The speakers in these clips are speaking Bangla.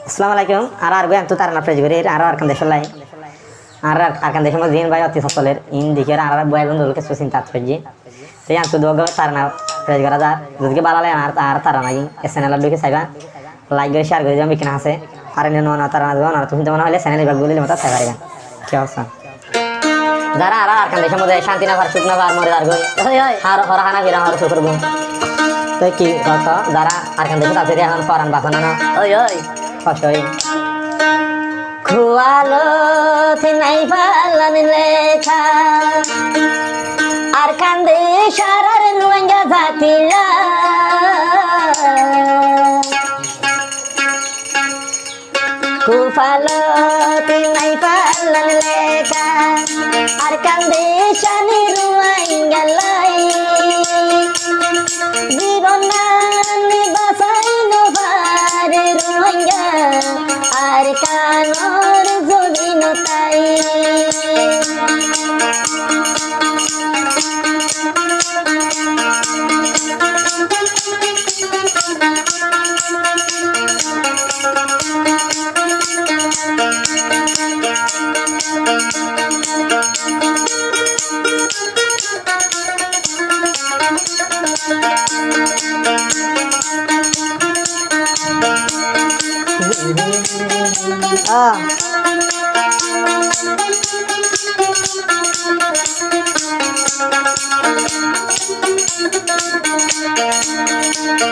Assalamualaikum. Arar gue antu taran apres gue arar kan desolai. Akan desol mas din bayo tis soler in dikira arar buai bundul ke susin tat peji. Te antu dogo taran apres gue radar. Dudke balale ar taran lagi. SNL abdu ke saiba. Like gue share gue jam bikin hase. Aran no na taran do na tu teman hole SNL bagule mata sagarega. Kya hosa? Dara arar kan desol mode shanti na var sukna var more dar gue. Har horahana kira har syukur bu. Te ki kata dara akan desol apre han foran bakana na. Oi. Pasoi. Kualo tinai balan lekha arkan de sharar nuanga zatila Kualo tinai balan lekha arkan de shani nuanga lai Jibonan basai no bare nuanga Arkanor zobinotai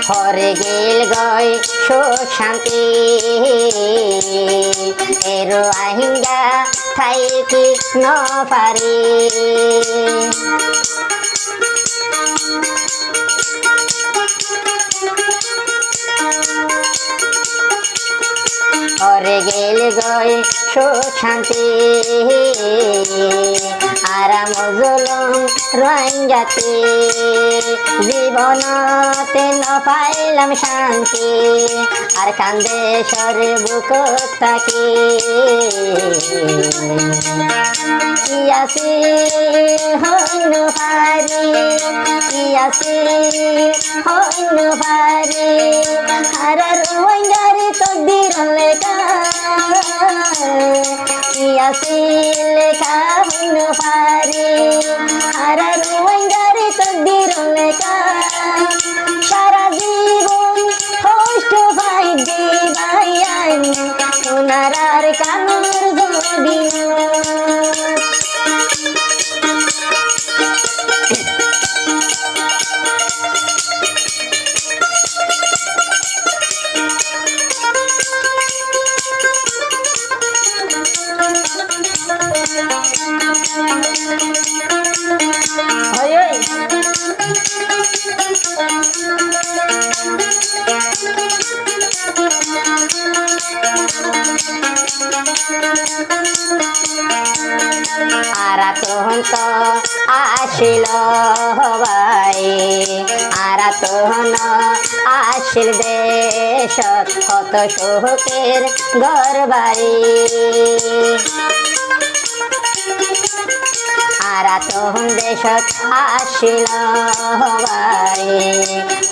Hore gel goy shok shanti ero ahinga thai ki no pari Hore gel goy shok shanti aram zulum rangati জীবনতে নপাইলাম শান্তি আর কান্দে সরে বুক থাকি ইয়াসি হইনু পারি ইয়াসি হইনু পারি হারার ওয়াঙ্গারি তকদির লেখা ইয়াসি লেখা হইনু পারি হারার ওয়াঙ্গারি তকদির লেখা সারা জীবন কষ্ট পাই দিবাই সোনার আর কানুর জবিন আরা তহন তো আসিল ভাই আরা তহন আসিল দেশ কত সুখের ঘর বাড়ি আরা তহন দেশত আসিল ভাই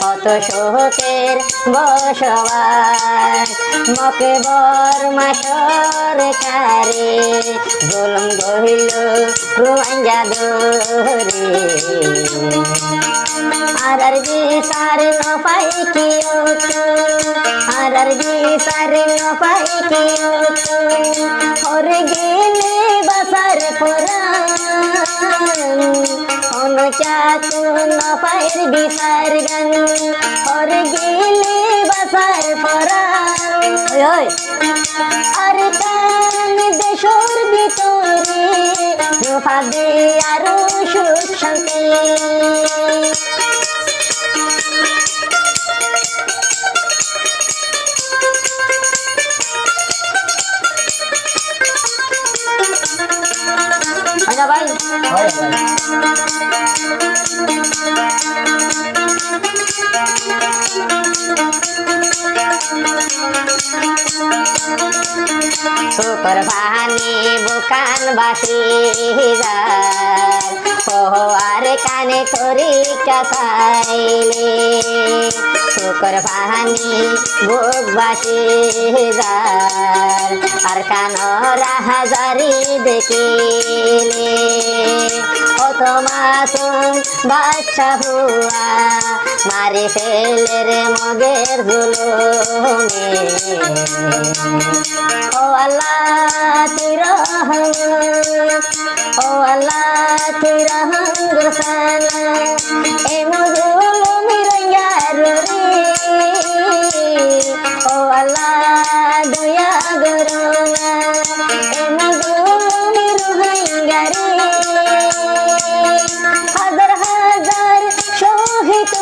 কত সুখের বসবাস মকে বর্মা সরকারে জুলুম গহিল রোহিঙ্গা ধরে আরার বিচার নপাই কিয় আরার বিচার নপাই কিয় হরে গেলে বাসার পুরাণ অনুচাতু নপাইর বিচার গান হরে গেলে বাসার পুরাণ আর কান দেশর ভিতরে ফাদে আরো সুখ শান্তি ভাই শুকর বাহানি বুকান বাসি যায় আর কানে করি চাইলে শুকর পাহানি বুক বাসি যার আর কান রাহাজারি দেখিলে ও তোমাসুম বাচ্চা হুয়া মারি ফেলে রে মগের জুলুমে ও আল্লাহ তুই রহমান ও আল্লাহ তুই রহম গুরসানা এ মজলুমি রঙ্গারো রে ও আল্লাহ দয়া করুনা এ মজলুমি রঙ্গারে হাজার হাজার শহীদ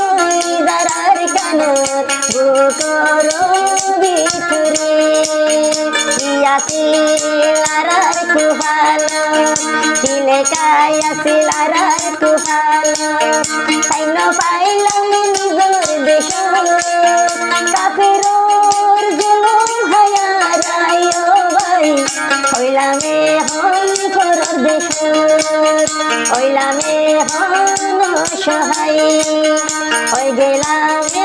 দারার কানত বুকর ভিতরে ইয়াসিলারার কুহালো কিলে কায়াসিলারার কুহালো পাইল পাইলাম নিজর দেশ কাফেরর জুলুম হায়ারায়ো ভাই হইলামে হন ফরর দেশ হইলামে হন সহায় হই গেলামে